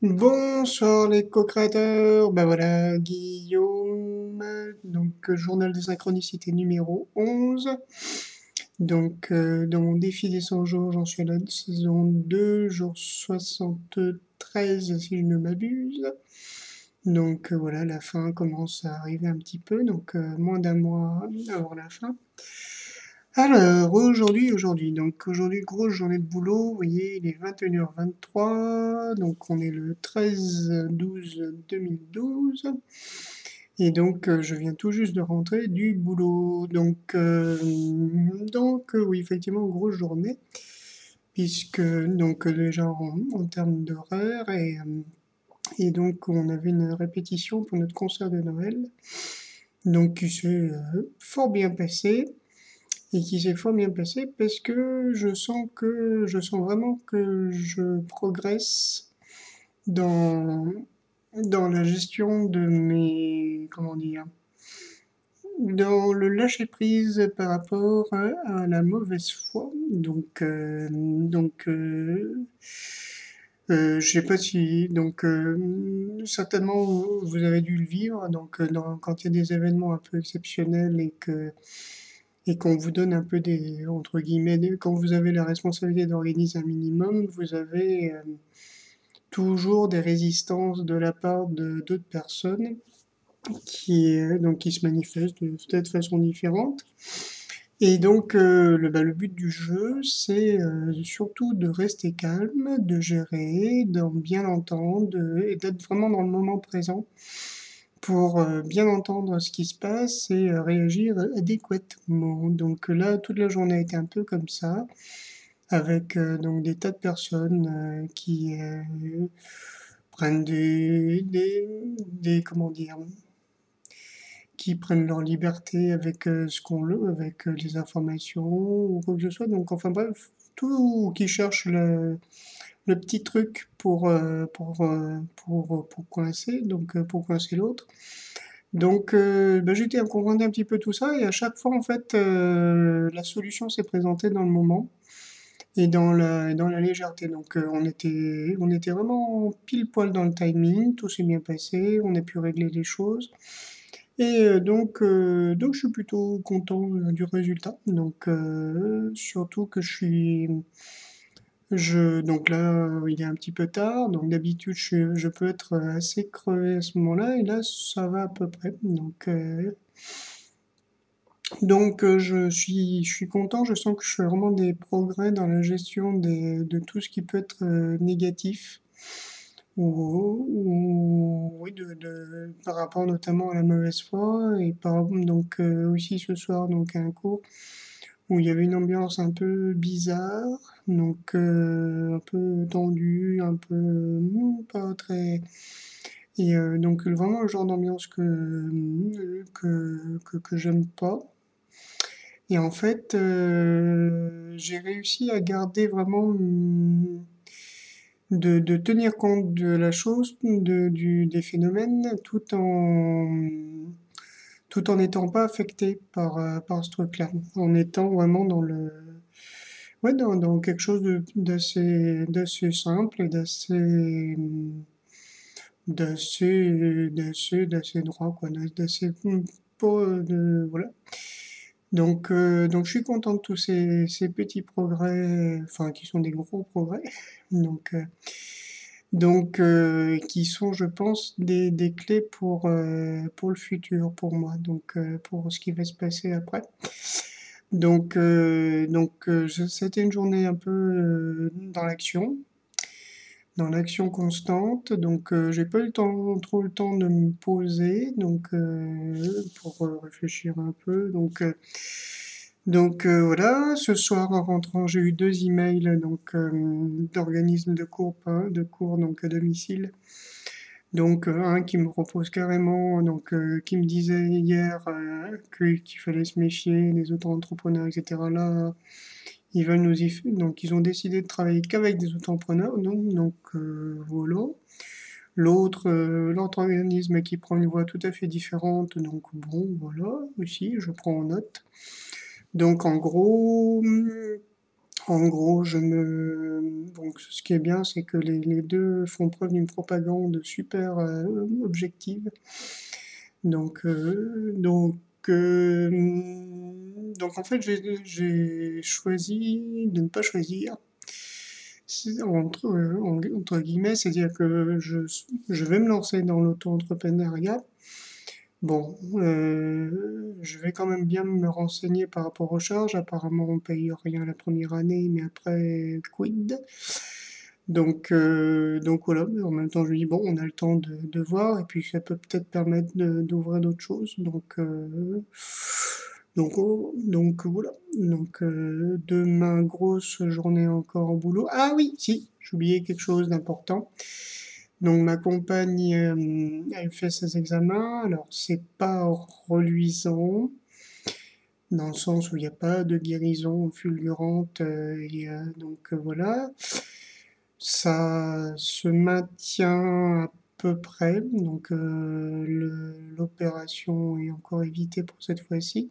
Bonsoir les co-créateurs, ben voilà Guillaume, donc journal de synchronicité numéro 11. Donc dans mon défi des 100 jours, j'en suis à la saison 2, jour 73 si je ne m'abuse. Donc voilà, la fin commence à arriver un petit peu, donc moins d'un mois avant la fin. Alors, aujourd'hui, grosse journée de boulot, vous voyez, il est 21h23, donc on est le 13-12-2012, et donc je viens tout juste de rentrer du boulot, oui, effectivement, grosse journée, puisque, déjà en termes d'horaire, et donc on avait une répétition pour notre concert de Noël, donc qui s'est fort bien passé. Et qui s'est fort bien passé parce que je sens vraiment que je progresse dans, dans la gestion de mes, comment dire, dans le lâcher prise par rapport à la mauvaise foi. Je sais pas si, certainement vous avez dû le vivre. Quand il y a des événements un peu exceptionnels et qu'on vous donne un peu des, entre guillemets, quand vous avez la responsabilité d'organiser un minimum, vous avez toujours des résistances de la part de d'autres personnes qui se manifestent de peut-être façon différente. Et donc, le but du jeu, c'est surtout de rester calme, de gérer, d'en bien l'entendre et d'être vraiment dans le moment présent pour bien entendre ce qui se passe et réagir adéquatement. Donc là, toute la journée a été un peu comme ça, avec donc des tas de personnes qui prennent comment dire, qui prennent leur liberté avec avec les informations ou quoi que ce soit. Donc enfin bref, tout qui cherche le petit truc pour coincer, pour coincer l'autre. Donc, j'étais à comprendre un petit peu tout ça et à chaque fois, en fait, la solution s'est présentée dans le moment et dans la légèreté. Donc, on était vraiment pile poil dans le timing, tout s'est bien passé, on a pu régler les choses. Et donc je suis plutôt content du résultat. Surtout que donc là, il est un petit peu tard, donc d'habitude je peux être assez crevé à ce moment-là, et là ça va à peu près. Je suis content, je sens que je fais vraiment des progrès dans la gestion de tout ce qui peut être négatif, oui, par rapport notamment à la mauvaise foi, et aussi ce soir, donc un cours où il y avait une ambiance un peu bizarre, un peu tendue, un peu pas très. Et donc vraiment le genre d'ambiance que j'aime pas. Et en fait, j'ai réussi à garder vraiment de tenir compte de la chose, des phénomènes, tout en n'étant pas affecté par ce truc-là, en étant vraiment ouais, dans quelque chose d'assez simple et d'assez droit, quoi, d'assez, pas voilà. Donc je suis content de tous ces petits progrès, enfin qui sont des gros progrès, donc, euh, qui sont, je pense, des clés pour le futur, pour moi, pour ce qui va se passer après. C'était une journée un peu dans l'action constante, j'ai pas eu trop le temps de me poser, pour réfléchir un peu, voilà. Ce soir, en rentrant, j'ai eu deux emails d'organismes de cours donc à domicile. Un qui me propose carrément, qui me disait hier qu'il fallait se méfier des auto-entrepreneurs, etc. Là, ils ont décidé de travailler qu'avec des auto-entrepreneurs, voilà. L'autre organisme qui prend une voie tout à fait différente, donc bon, voilà, aussi, je prends en note. Donc en gros, En gros, donc, ce qui est bien, c'est que les deux font preuve d'une propagande super objective. Donc, euh, donc en fait, j'ai choisi de ne pas choisir. Entre guillemets, c'est-à-dire que je vais me lancer dans l'auto-entrepreneuriat. Bon, je vais quand même bien me renseigner par rapport aux charges. Apparemment, on paye rien la première année, mais après, quid? Donc voilà, mais en même temps, je me dis, bon, on a le temps de voir, et puis ça peut peut-être permettre d'ouvrir d'autres choses. Donc voilà. Donc demain, grosse journée encore au boulot. Ah oui, si, j'ai oublié quelque chose d'important. Donc ma compagne, elle fait ses examens. Alors c'est pas reluisant, dans le sens où il n'y a pas de guérison fulgurante. Voilà. Ça se maintient à peu près. Donc l'opération est encore évitée pour cette fois-ci.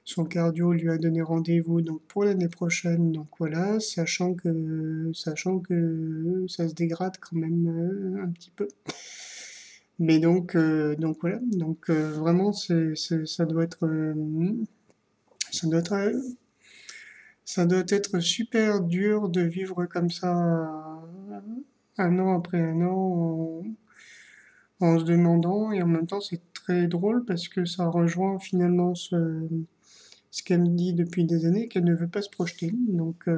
Son cardio lui a donné rendez-vous donc pour l'année prochaine. Donc voilà, sachant que ça se dégrade quand même un petit peu. Mais donc voilà, donc vraiment ça doit être, euh, ça doit être super dur de vivre comme ça un an après un an en se demandant, et en même temps c'est très drôle parce que ça rejoint finalement ce qu'elle me dit depuis des années, qu'elle ne veut pas se projeter. Donc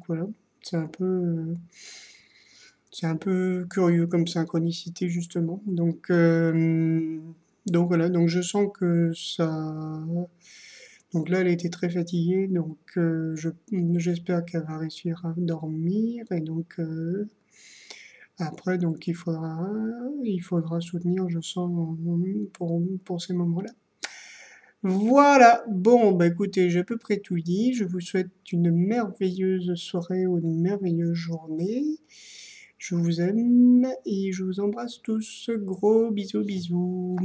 voilà, c'est un peu, euh, c'est un peu curieux comme synchronicité justement. Donc voilà, donc je sens que ça. Donc là, elle était très fatiguée, donc j'espère qu'elle va réussir à dormir, et donc après, donc il faudra soutenir, je sens, pour ces moments-là. Voilà, bon, bah écoutez, j'ai à peu près tout dit. Je vous souhaite une merveilleuse soirée ou une merveilleuse journée. Je vous aime et je vous embrasse tous. Gros bisous, bisous.